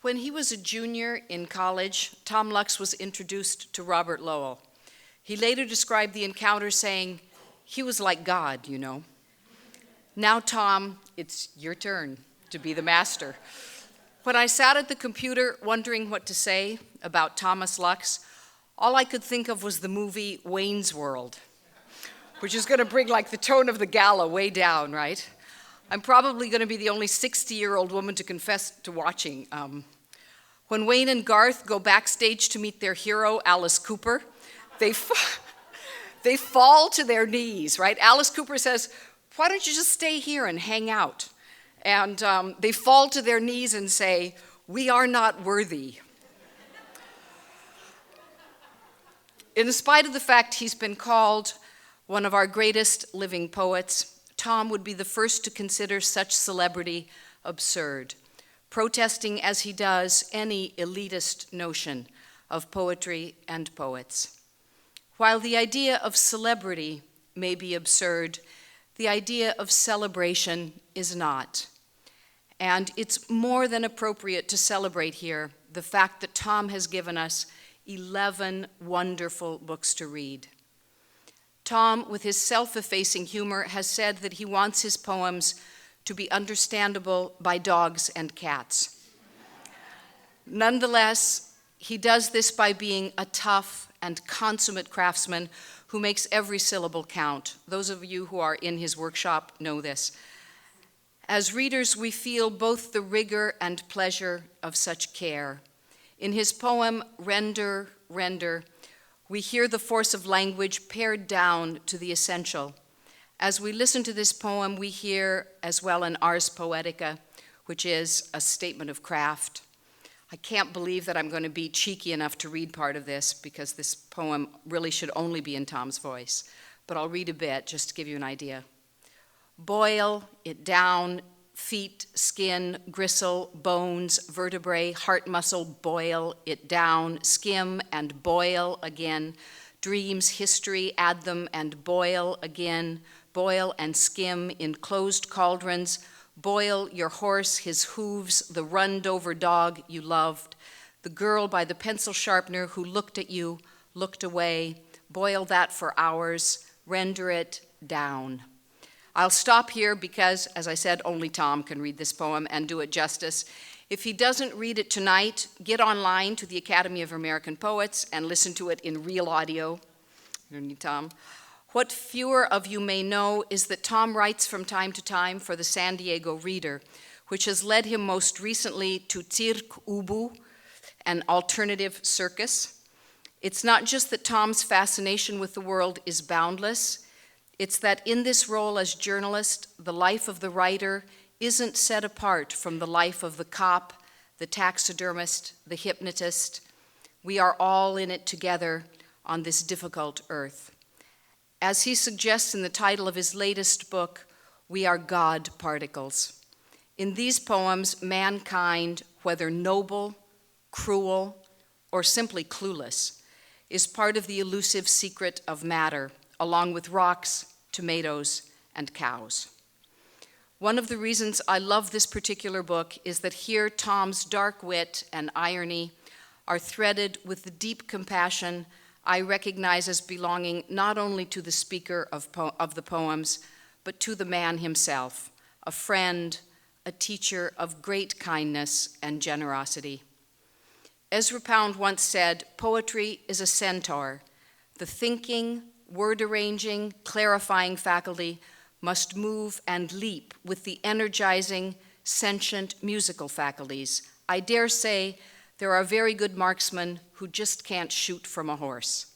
When he was a junior in college, Tom Lux was introduced to Robert Lowell. He later described the encounter saying, "He was like God, you know." Now, Tom, it's your turn to be the master. When I sat at the computer wondering what to say about Thomas Lux, all I could think of was the movie Wayne's World, which is going to bring like the tone of the Gala way down, right? I'm probably going to be the only 60-year-old woman to confess to watching. When Wayne and Garth go backstage to meet their hero, Alice Cooper, they fall to their knees, right? Alice Cooper says, "Why don't you just stay here and hang out?" And they fall to their knees and say, "We are not worthy." In spite of the fact he's been called one of our greatest living poets, Tom would be the first to consider such celebrity absurd, protesting as he does any elitist notion of poetry and poets. While the idea of celebrity may be absurd, the idea of celebration is not. And it's more than appropriate to celebrate here the fact that Tom has given us 11 wonderful books to read. Tom, with his self-effacing humor, has said that he wants his poems to be understandable by dogs and cats. Nonetheless, he does this by being a tough and consummate craftsman who makes every syllable count. Those of you who are in his workshop know this. As readers, we feel both the rigor and pleasure of such care. In his poem, Render, Render, we hear the force of language pared down to the essential. As we listen to this poem, we hear as well an ars poetica, which is a statement of craft. I can't believe that I'm going to be cheeky enough to read part of this because this poem really should only be in Tom's voice, but I'll read a bit just to give you an idea. Boil it down, feet, skin, gristle, bones, vertebrae, heart muscle, boil it down, skim and boil again, dreams, history, add them and boil again, boil and skim in closed cauldrons, boil your horse, his hooves, the runned-over dog you loved, the girl by the pencil sharpener who looked at you, looked away, boil that for hours, render it down. I'll stop here because, as I said, only Tom can read this poem and do it justice. If he doesn't read it tonight, get online to the Academy of American Poets and listen to it in real audio. You need Tom. What fewer of you may know is that Tom writes from time to time for the San Diego Reader, which has led him most recently to Cirque Ubu, an alternative circus. It's not just that Tom's fascination with the world is boundless, it's that in this role as journalist, the life of the writer isn't set apart from the life of the cop, the taxidermist, the hypnotist. We are all in it together on this difficult earth. As he suggests in the title of his latest book, we are God particles. In these poems, mankind, whether noble, cruel, or simply clueless, is part of the elusive secret of matter, along with rocks, tomatoes, and cows. One of the reasons I love this particular book is that here Tom's dark wit and irony are threaded with the deep compassion I recognize as belonging not only to the speaker of the poems, but to the man himself, a friend, a teacher of great kindness and generosity. Ezra Pound once said, "Poetry is a centaur. The thinking, word-arranging, clarifying faculty must move and leap with the energizing, sentient musical faculties. I dare say there are very good marksmen who just can't shoot from a horse."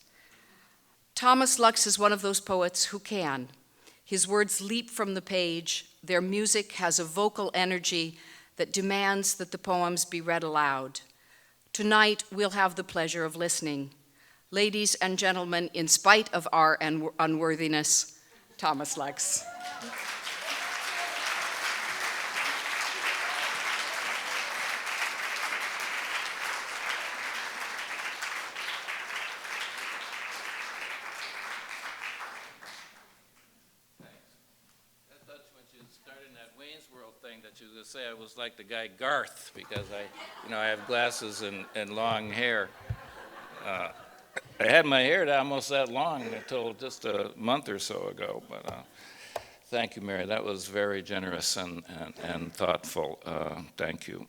Thomas Lux is one of those poets who can. His words leap from the page. Their music has a vocal energy that demands that the poems be read aloud. Tonight, we'll have the pleasure of listening. Ladies and gentlemen, in spite of our unworthiness, Thomas Lux. Thanks. I thought when you started in that Wayne's World thing that you were going to say I was like the guy Garth because I have glasses and long hair. I had my hair almost that long until just a month or so ago. But thank you, Mary. That was very generous and thoughtful. Thank you.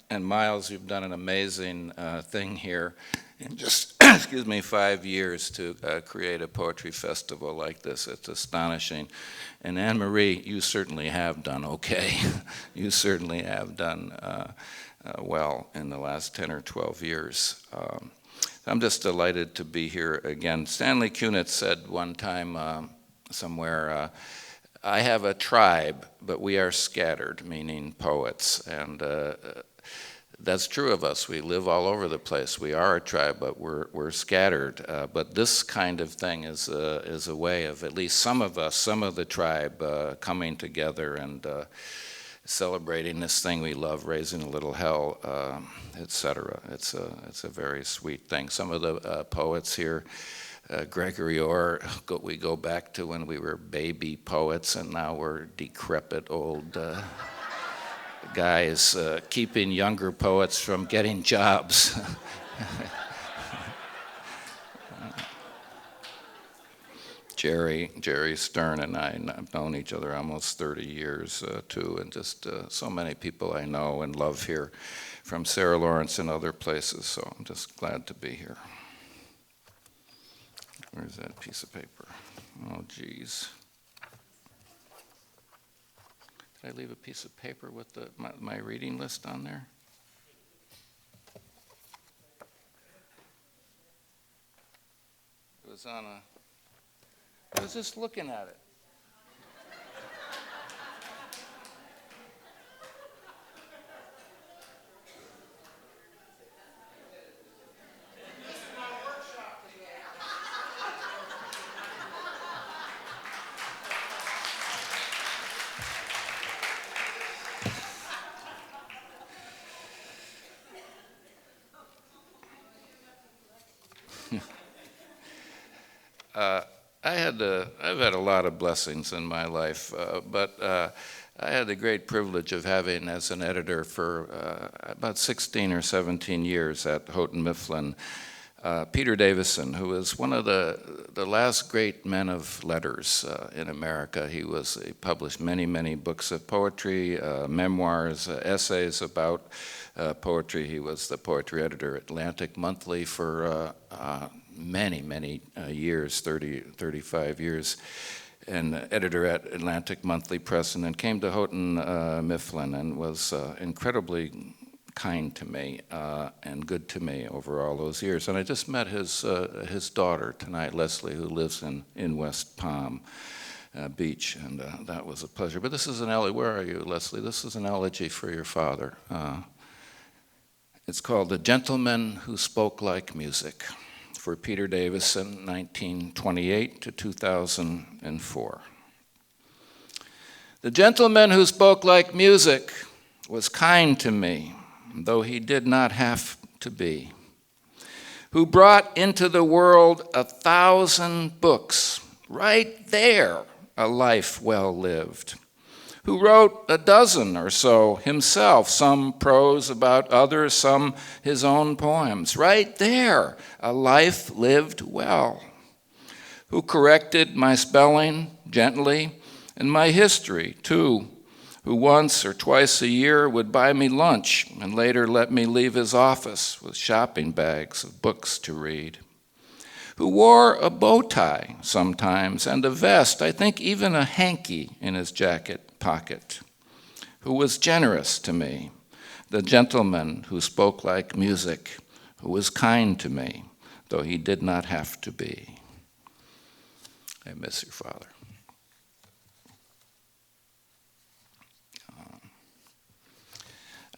And Miles, you've done an amazing thing here in just, excuse me, 5 years to create a poetry festival like this. It's astonishing. And Anne Marie, you certainly have done okay. You certainly have done well in the last 10 or 12 years. I'm just delighted to be here again. Stanley Kunitz said one time somewhere, I have a tribe, but we are scattered, meaning poets. And that's true of us. We live all over the place. We are a tribe, but we're scattered. But this kind of thing is a way of at least some of us, some of the tribe, coming together and celebrating this thing we love, raising a little hell, etc. It's a very sweet thing. Some of the poets here, Gregory Orr, we go back to when we were baby poets, and now we're decrepit old guys keeping younger poets from getting jobs. Jerry Stern and I have known each other almost 30 years too, and just so many people I know and love here from Sarah Lawrence and other places, so I'm just glad to be here. Where's that piece of paper? Oh, geez. Did I leave a piece of paper with my reading list on there? It was on I was just looking at it. I've had a lot of blessings in my life, but I had the great privilege of having, as an editor for about 16 or 17 years at Houghton Mifflin, Peter Davison, who was one of the last great men of letters in America. He published many books of poetry, memoirs, essays about poetry. He was the poetry editor at Atlantic Monthly for many years, 35 years, and editor at Atlantic Monthly Press, and then came to Houghton Mifflin and was incredibly kind to me and good to me over all those years. And I just met his daughter tonight, Leslie, who lives in West Palm Beach, and that was a pleasure. But this is an elegy. Where are you, Leslie? This is an elegy for your father. It's called "The Gentleman Who Spoke Like Music," for Peter Davison, 1928 to 2004. The gentleman who spoke like music was kind to me, though he did not have to be, who brought into the world 1,000 books, right there, a life well lived, who wrote a dozen or so himself, some prose about others, some his own poems. Right there, a life lived well, who corrected my spelling gently and my history too, who once or twice a year would buy me lunch and later let me leave his office with shopping bags of books to read, who wore a bow tie sometimes and a vest, I think even a hanky in his jacket pocket, who was generous to me, the gentleman who spoke like music, who was kind to me, though he did not have to be. I miss your father.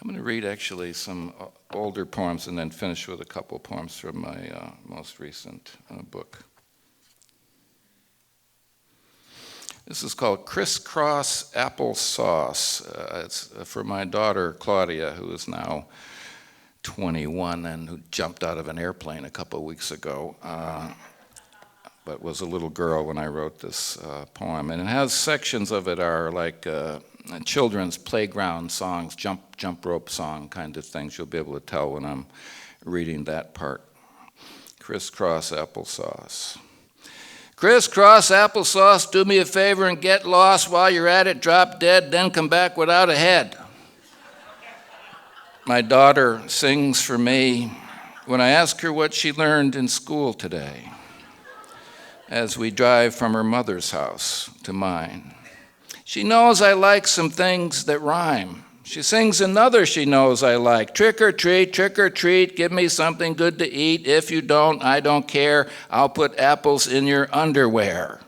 I'm going to read actually some older poems and then finish with a couple poems from my most recent book. This is called Crisscross Applesauce. It's for my daughter, Claudia, who is now 21 and who jumped out of an airplane a couple of weeks ago, but was a little girl when I wrote this poem. And it has sections of it are like children's playground songs, jump rope song kind of things. You'll be able to tell when I'm reading that part. Crisscross applesauce. Crisscross applesauce, do me a favor and get lost. While you're at it, drop dead, then come back without a head. My daughter sings for me when I ask her what she learned in school today as we drive from her mother's house to mine. She knows I like some things that rhyme. She sings another she knows I like. Trick or treat, give me something good to eat. If you don't, I don't care. I'll put apples in your underwear.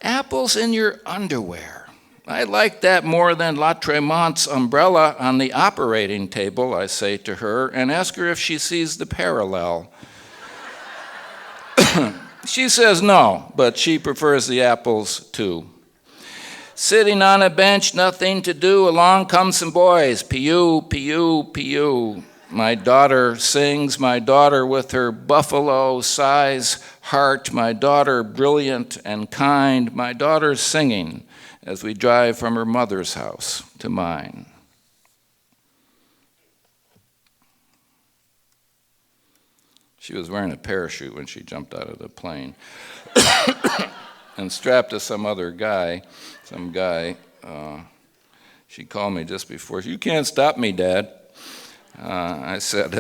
Apples in your underwear. I like that more than La Tremont's umbrella on the operating table, I say to her, and ask her if she sees the parallel. She says no, but she prefers the apples too. Sitting on a bench, nothing to do, along come some boys. Pew, pew, pew. My daughter sings, my daughter with her buffalo-size heart, my daughter brilliant and kind, my daughter singing as we drive from her mother's house to mine. She was wearing a parachute when she jumped out of the plane and strapped to some guy. She called me just before. You can't stop me, Dad. I said,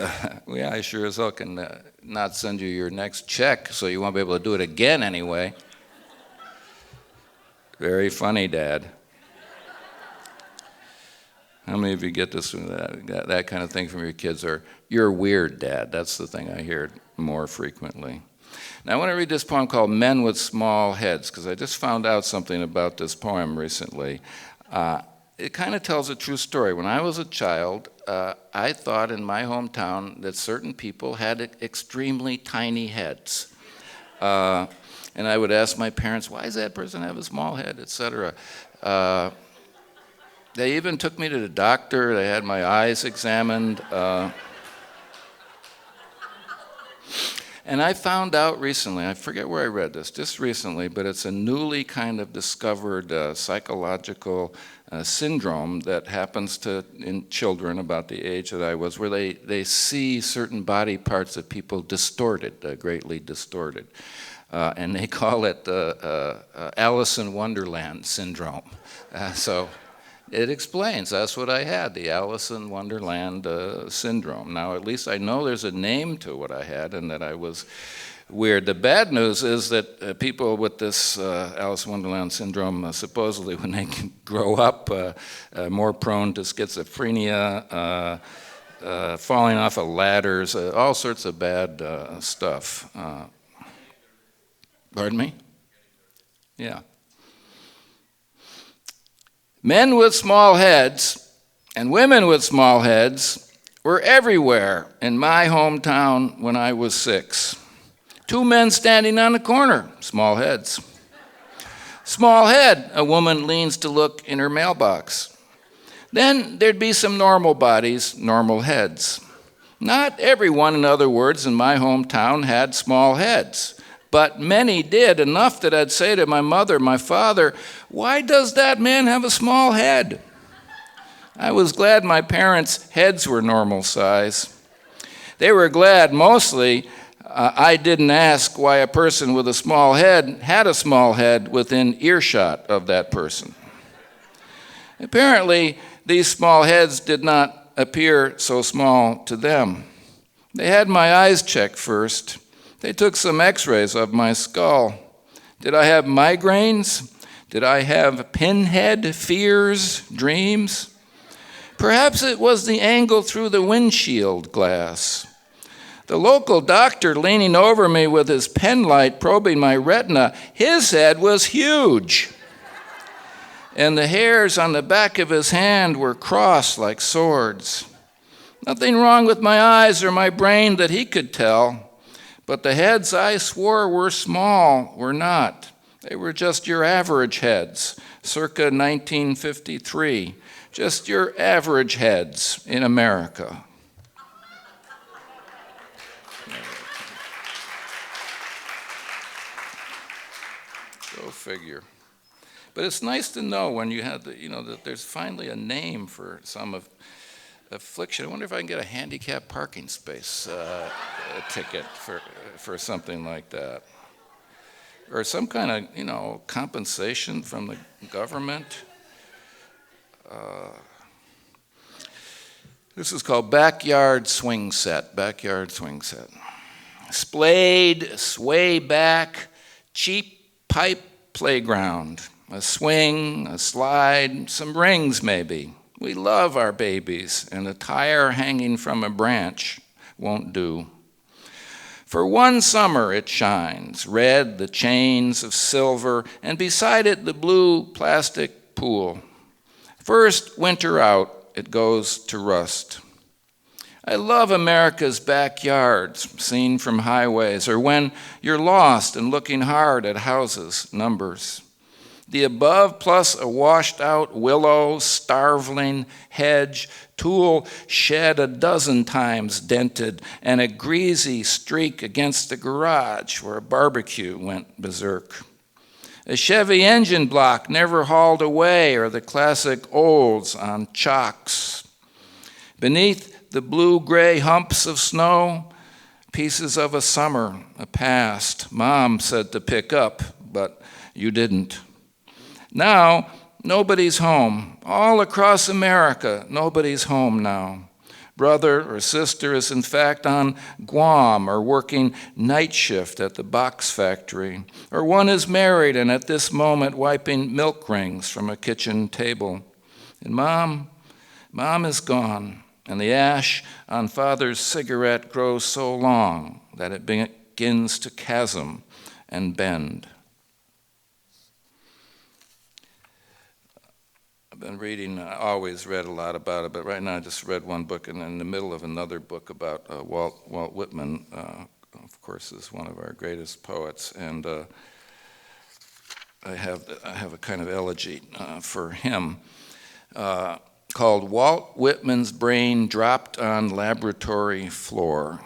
yeah, I sure as hell can not send you your next check, so you won't be able to do it again anyway. Very funny, Dad. How many of you get this that kind of thing from your kids? Or you're weird, Dad. That's the thing I hear more frequently. Now I want to read this poem called Men with Small Heads, because I just found out something about this poem recently. It kind of tells a true story. When I was a child, I thought in my hometown that certain people had extremely tiny heads. And I would ask my parents, why does that person have a small head, etc. They even took me to the doctor. They had my eyes examined. And I found out recently, I forget where I read this, just recently, but it's a newly kind of discovered psychological syndrome that happens in children about the age that I was, where they see certain body parts of people distorted, greatly distorted. And they call it Alice in Wonderland syndrome. So it explains, that's what I had, the Alice in Wonderland syndrome. Now, at least I know there's a name to what I had and that I was weird. The bad news is that people with this Alice in Wonderland syndrome, supposedly when they grow up, more prone to schizophrenia, falling off of ladders, all sorts of bad stuff. Pardon me? Yeah. Men with small heads and women with small heads were everywhere in my hometown when I was 6. 2 men standing on the corner, small heads. Small head, a woman leans to look in her mailbox. Then there'd be some normal bodies, normal heads. Not everyone, in other words, in my hometown had small heads. But many did, enough that I'd say to my mother, my father, why does that man have a small head? I was glad my parents' heads were normal size. They were glad, mostly, I didn't ask why a person with a small head had a small head within earshot of that person. Apparently, these small heads did not appear so small to them. They had my eyes checked first. They took some x-rays of my skull. Did I have migraines? Did I have pinhead fears, dreams? Perhaps it was the angle through the windshield glass. The local doctor leaning over me with his pen light probing my retina, his head was huge. And the hairs on the back of his hand were crossed like swords. Nothing wrong with my eyes or my brain that he could tell. But the heads I swore were small were not. They were just your average heads, circa 1953. Just your average heads in America. Go figure. But it's nice to know when you have that there's finally a name for some affliction. I wonder if I can get a handicap parking space a ticket for something like that, or some kind of compensation from the government. This is called backyard swing set. Backyard swing set. Splayed, sway back, cheap pipe playground. A swing, a slide, some rings maybe. We love our babies, and a tire hanging from a branch won't do. For one summer it shines, red, the chains of silver, and beside it the blue plastic pool. First winter out, it goes to rust. I love America's backyards, seen from highways, or when you're lost and looking hard at houses' numbers. The above plus a washed-out willow, starveling hedge, tool shed a dozen times dented, and a greasy streak against the garage where a barbecue went berserk. A Chevy engine block never hauled away, or the classic olds on chocks. Beneath the blue-gray humps of snow, pieces of a summer, a past. Mom said to pick up, but you didn't. Now, nobody's home. All across America, nobody's home now. Brother or sister is in fact on Guam or working night shift at the box factory. Or one is married and at this moment wiping milk rings from a kitchen table. And mom is gone. And the ash on father's cigarette grows so long that it begins to chasm and bend. I've been reading, I always read a lot about it, but right now I just read one book and in the middle of another book about Walt Whitman, of course, is one of our greatest poets, and I have a kind of elegy for him called Walt Whitman's Brain Dropped on Laboratory Floor.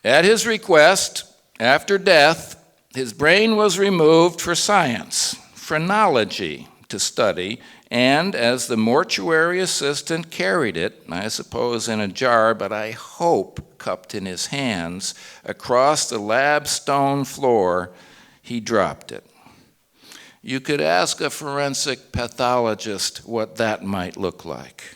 At his request, after death, his brain was removed for science, phrenology to study, and as the mortuary assistant carried it, I suppose in a jar, but I hope cupped in his hands, across the lab stone floor, he dropped it. You could ask a forensic pathologist what that might look like.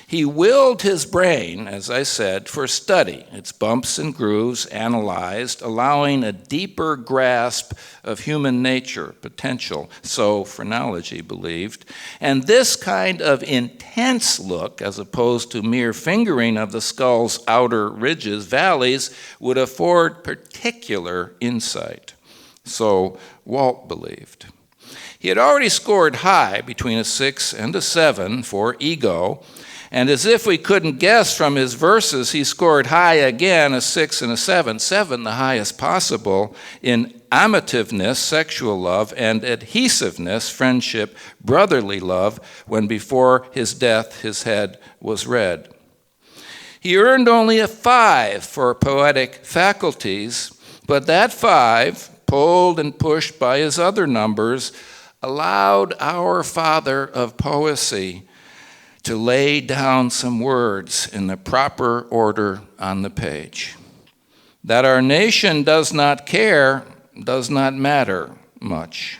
He willed his brain, as I said, for study, its bumps and grooves analyzed, allowing a deeper grasp of human nature, potential, so phrenology believed. And this kind of intense look, as opposed to mere fingering of the skull's outer ridges, valleys, would afford particular insight. So Walt believed. He had already scored high, between a 6 and a 7 for ego, and as if we couldn't guess from his verses, he scored high again, a 6 and a 7. 7, the highest possible, in amativeness, sexual love, and adhesiveness, friendship, brotherly love, when before his death his head was red. He earned only a 5 for poetic faculties, but that 5, pulled and pushed by his other numbers, allowed our father of poesy to lay down some words in the proper order on the page. That our nation does not care does not matter much.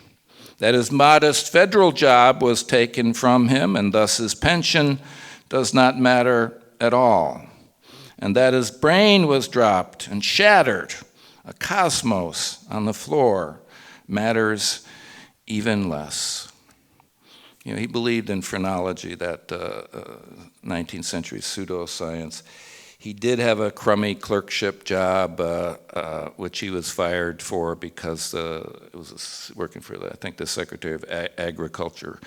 That his modest federal job was taken from him, and thus his pension does not matter at all. And that his brain was dropped and shattered, a cosmos on the floor, matters even less. You know, he believed in phrenology, that 19th century pseudoscience. He did have a crummy clerkship job, which he was fired for because it was working for, I think, the Secretary of Agriculture,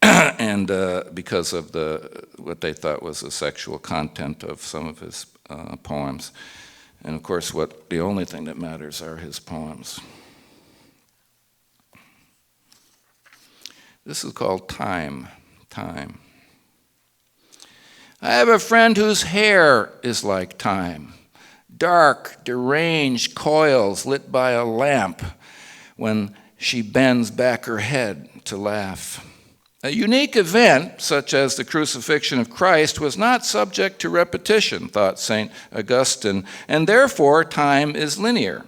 and because of what they thought was the sexual content of some of his poems. And of course, the only thing that matters are his poems. This is called time. Time. I have a friend whose hair is like time. Dark, deranged coils lit by a lamp when she bends back her head to laugh. A unique event, such as the crucifixion of Christ, was not subject to repetition, thought St. Augustine, and therefore time is linear.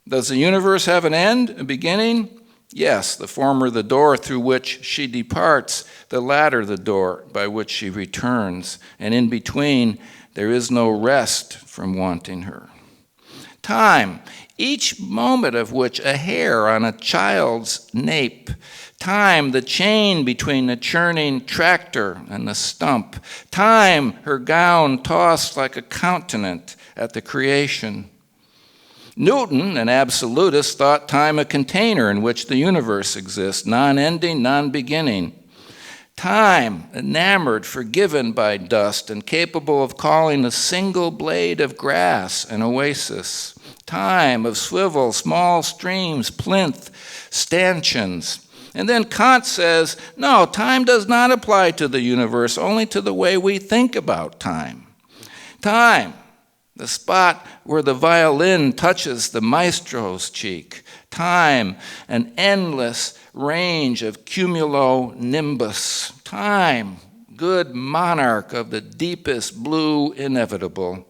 Does the universe have an end, a beginning? Yes, the former the door through which she departs, the latter the door by which she returns, and in between there is no rest from wanting her. Time, each moment of which a hair on a child's nape. Time, the chain between the churning tractor and the stump. Time, her gown tossed like a countenance at the creation. Newton, an absolutist, thought time a container in which the universe exists, non-ending, non-beginning. Time, enamored, forgiven by dust, and capable of calling a single blade of grass an oasis. Time of swivel, small streams, plinth, stanchions. And then Kant says, no, time does not apply to the universe, only to the way we think about time. Time, the spot where the violin touches the maestro's cheek. Time, an endless range of cumulonimbus. Time, good monarch of the deepest blue inevitable.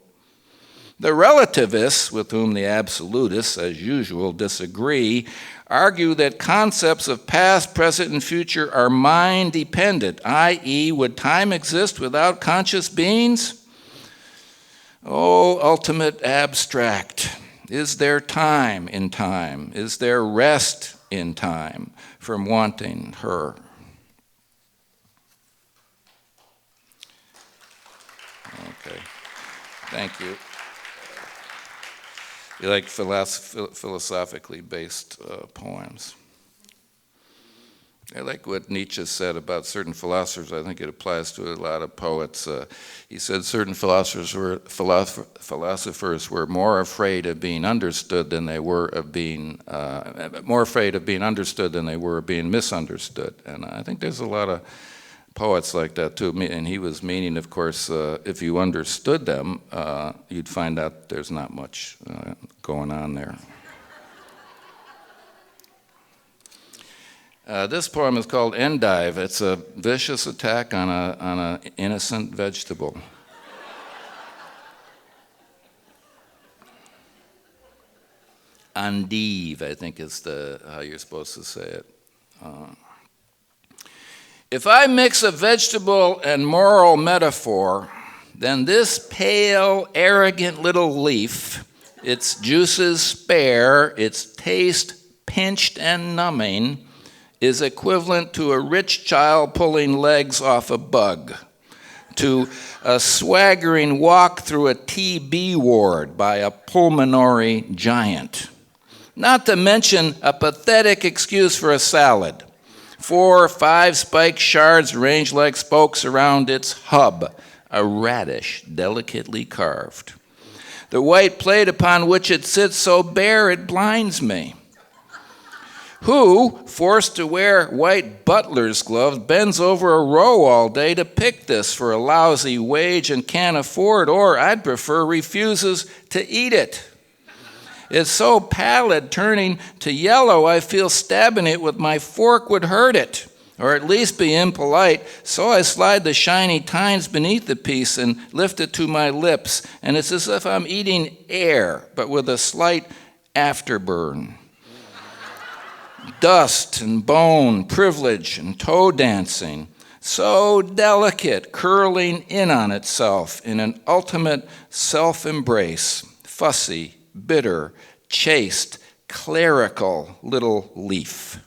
The relativists, with whom the absolutists, as usual, disagree, argue that concepts of past, present, and future are mind-dependent, i.e., would time exist without conscious beings? Oh, ultimate abstract, is there time in time? Is there rest in time from wanting her? Okay, thank you. You like philosophically based poems? I like what Nietzsche said about certain philosophers. I think it applies to a lot of poets. He said certain philosophers were more afraid of being understood than they were of being understood than they were of being misunderstood. And I think there's a lot of poets like that too. And he was meaning, of course, if you understood them, you'd find out there's not much going on there. This poem is called Endive. It's a vicious attack on an innocent vegetable. Endive, I think is how you're supposed to say it. If I mix a vegetable and moral metaphor, then this pale, arrogant little leaf, its juices spare, its taste pinched and numbing, is equivalent to a rich child pulling legs off a bug, to a swaggering walk through a TB ward by a pulmonary giant. Not to mention a pathetic excuse for a salad. 4 or 5 spiked shards arranged like spokes around its hub, a radish delicately carved. The white plate upon which it sits so bare it blinds me. Who, forced to wear white butler's gloves, bends over a row all day to pick this for a lousy wage and can't afford, or, I'd prefer, refuses to eat it. It's so pallid, turning to yellow, I feel stabbing it with my fork would hurt it, or at least be impolite, so I slide the shiny tines beneath the piece and lift it to my lips, and it's as if I'm eating air, but with a slight afterburn. Dust and bone, privilege and toe dancing, so delicate, curling in on itself in an ultimate self-embrace, fussy, bitter, chaste, clerical little leaf.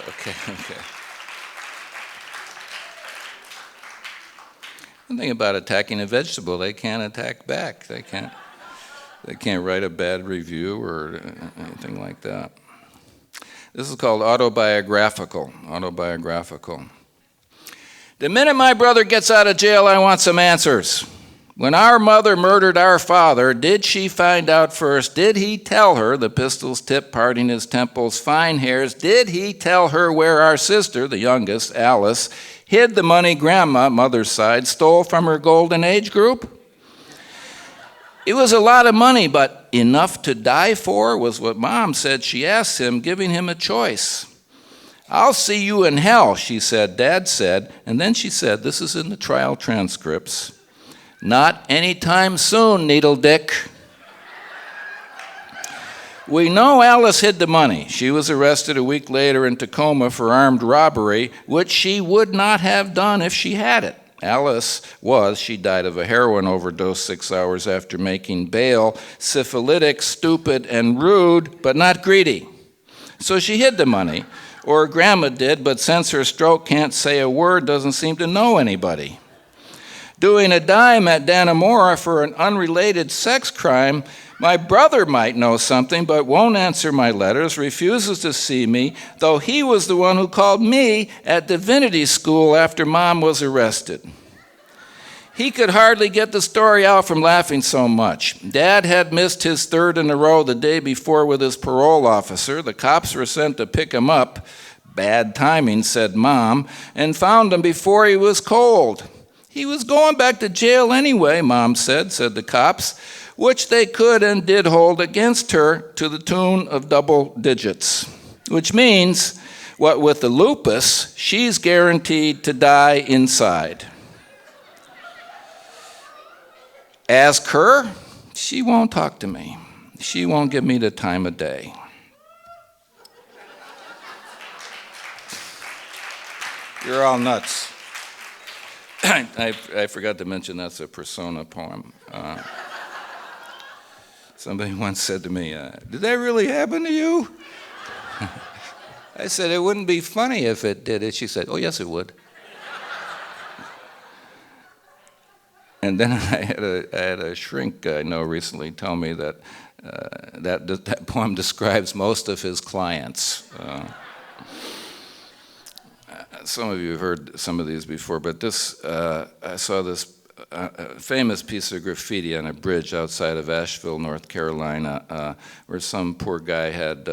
Okay. One thing about attacking a vegetable, they can't attack back. They can't write a bad review or anything like that. This is called autobiographical. The minute my brother gets out of jail, I want some answers. When our mother murdered our father, did she find out first? Did he tell her, the pistol's tip parting his temples, fine hairs, did he tell her where our sister, the youngest, Alice, hid the money Grandma, mother's side, stole from her golden age group? It was a lot of money, but enough to die for was what Mom said she asked him, giving him a choice. I'll see you in hell, she said, Dad said, and then she said, this is in the trial transcripts, not anytime soon, Needle Dick. We know Alice hid the money. She was arrested a week later in Tacoma for armed robbery, which she would not have done if she had it. She died of a heroin overdose 6 hours after making bail, syphilitic, stupid, and rude, but not greedy. So she hid the money, or Grandma did, but since her stroke can't say a word, doesn't seem to know anybody. Doing a dime at Dannemora for an unrelated sex crime, my brother might know something, but won't answer my letters, refuses to see me, though he was the one who called me at divinity school after Mom was arrested. He could hardly get the story out from laughing so much. Dad had missed his third in a row the day before with his parole officer. The cops were sent to pick him up. Bad timing, said Mom, and found him before he was cold. He was going back to jail anyway, Mom said the cops, which they could and did hold against her to the tune of double digits, which means, what with the lupus, she's guaranteed to die inside. Ask her, she won't talk to me. She won't give me the time of day. You're all nuts. I forgot to mention that's a persona poem. Somebody once said to me, did that really happen to you? I said, it wouldn't be funny if it did. She said, oh, yes, it would. And then I had a shrink I know recently tell me that that poem describes most of his clients. Some of you have heard some of these before, but I saw this famous piece of graffiti on a bridge outside of Asheville, North Carolina, where some poor guy had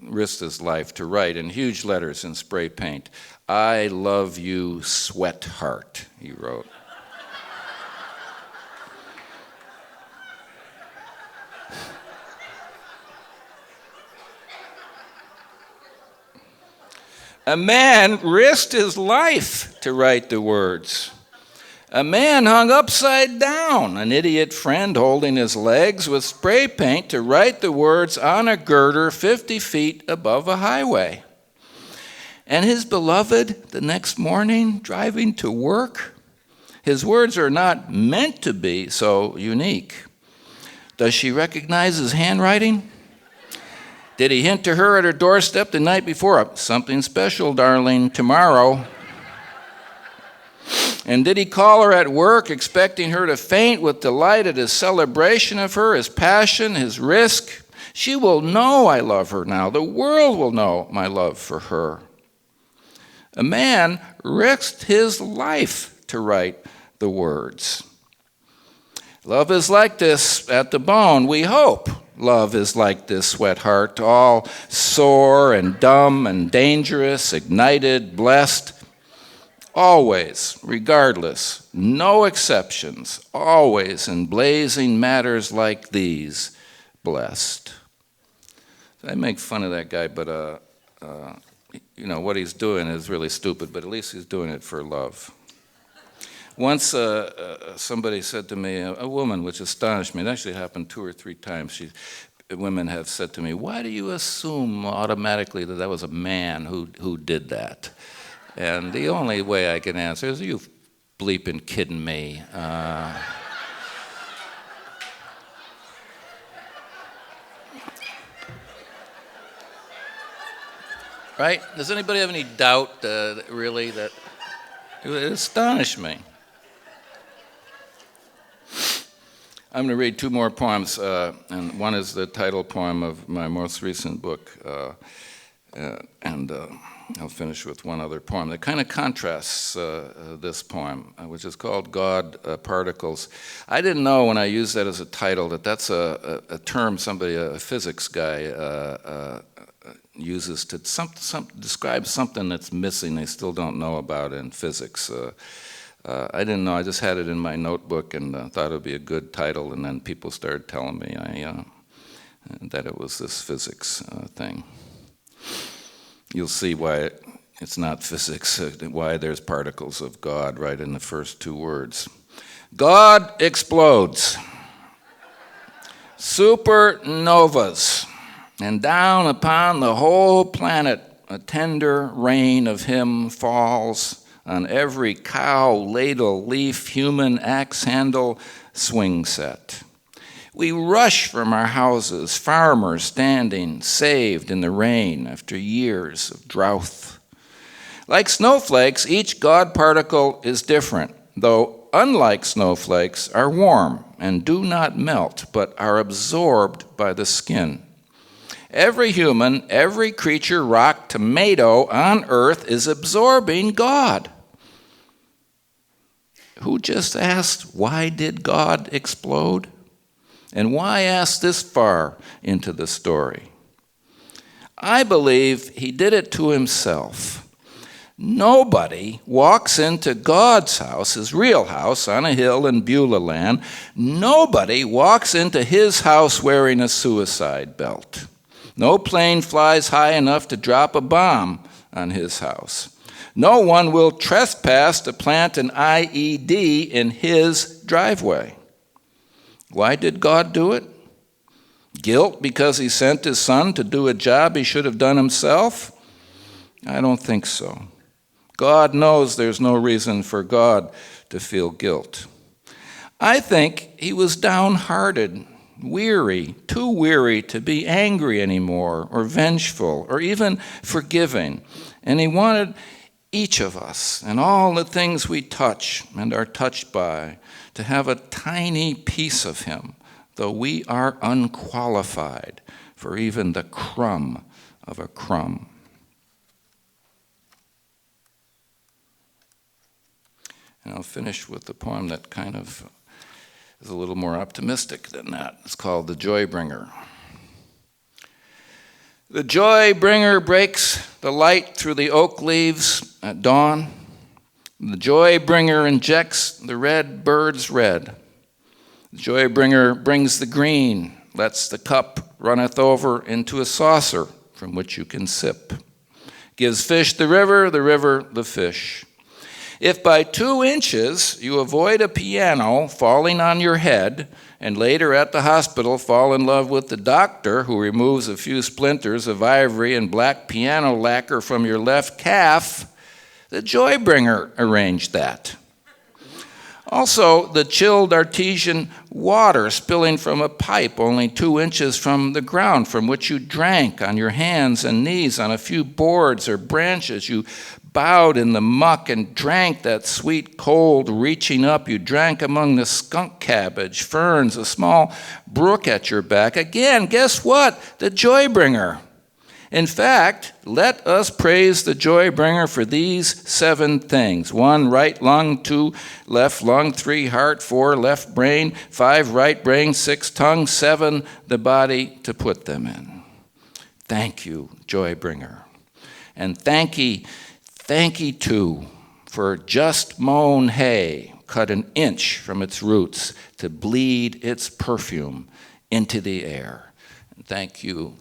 risked his life to write in huge letters in spray paint, "I love you, sweatheart," he wrote. A man risked his life to write the words. A man hung upside down, an idiot friend holding his legs with spray paint to write the words on a girder 50 feet above a highway. And his beloved the next morning driving to work. His words are not meant to be so unique. Does she recognize his handwriting? Did he hint to her at her doorstep the night before? Something special, darling, tomorrow. And did he call her at work, expecting her to faint with delight at his celebration of her, his passion, his risk? She will know I love her now. The world will know my love for her. A man risked his life to write the words. Love is like this at the bone, we hope. Love is like this, sweatheart, all sore and dumb and dangerous, ignited, blessed. Always, regardless, no exceptions, always in blazing matters like these, blessed. I make fun of that guy, but what he's doing is really stupid, but at least he's doing it for love. Once somebody said to me, a woman, which astonished me, it actually happened 2 or 3 times, women have said to me, why do you assume automatically that was a man who did that? And the only way I can answer is, are you bleeping kidding me? Right? Does anybody have any doubt, really, that it astonished me? I'm going to read 2 more poems, and one is the title poem of my most recent book, and I'll finish with one other poem that kind of contrasts this poem, which is called God Particles. I didn't know when I used that as a title that that's a term somebody, a physics guy, uses to describe something that's missing they still don't know about in physics. I didn't know, I just had it in my notebook and thought it would be a good title, and then people started telling me that it was this physics thing. You'll see why it's not physics, why there's particles of God right in the first two words. God explodes. Supernovas. And down upon the whole planet a tender rain of him falls on every cow, ladle, leaf, human axe handle, swing set. We rush from our houses, farmers standing, saved in the rain after years of drought. Like snowflakes, each God particle is different, though unlike snowflakes, are warm and do not melt, but are absorbed by the skin. Every human, every creature, rock, tomato on earth is absorbing God. Who just asked, why did God explode? And why ask this far into the story? I believe he did it to himself. Nobody walks into God's house, his real house on a hill in Beulah land. Nobody walks into his house wearing a suicide belt. No plane flies high enough to drop a bomb on his house. No one will trespass to plant an IED in his driveway. Why did God do it? Guilt because he sent his son to do a job he should have done himself? I don't think so. God knows there's no reason for God to feel guilt. I think he was downhearted, weary, too weary to be angry anymore, or vengeful, or even forgiving. And he wanted each of us and all the things we touch and are touched by to have a tiny piece of him, though we are unqualified for even the crumb of a crumb. And I'll finish with a poem that kind of is a little more optimistic than that. It's called The Joy Bringer. The joy bringer breaks the light through the oak leaves at dawn. The joy bringer injects the red birds red. The joy bringer brings the green, lets the cup runneth over into a saucer from which you can sip. Gives fish the river the fish. If by 2 inches you avoid a piano falling on your head, and later at the hospital fall in love with the doctor who removes a few splinters of ivory and black piano lacquer from your left calf, the joy bringer arranged that. Also, the chilled artesian water spilling from a pipe only 2 inches from the ground from which you drank on your hands and knees on a few boards or branches. You bowed in the muck and drank that sweet cold reaching up. You drank among the skunk cabbage, ferns, a small brook at your back. Again, guess what? The joy bringer. In fact, let us praise the joy bringer for these 7 things. 1, right lung. 2, left lung. 3, heart. 4, left brain. 5, right brain. 6, tongue. 7, the body to put them in. Thank you, joy bringer. And thank ye too for just mown hay cut an inch from its roots to bleed its perfume into the air. Thank you.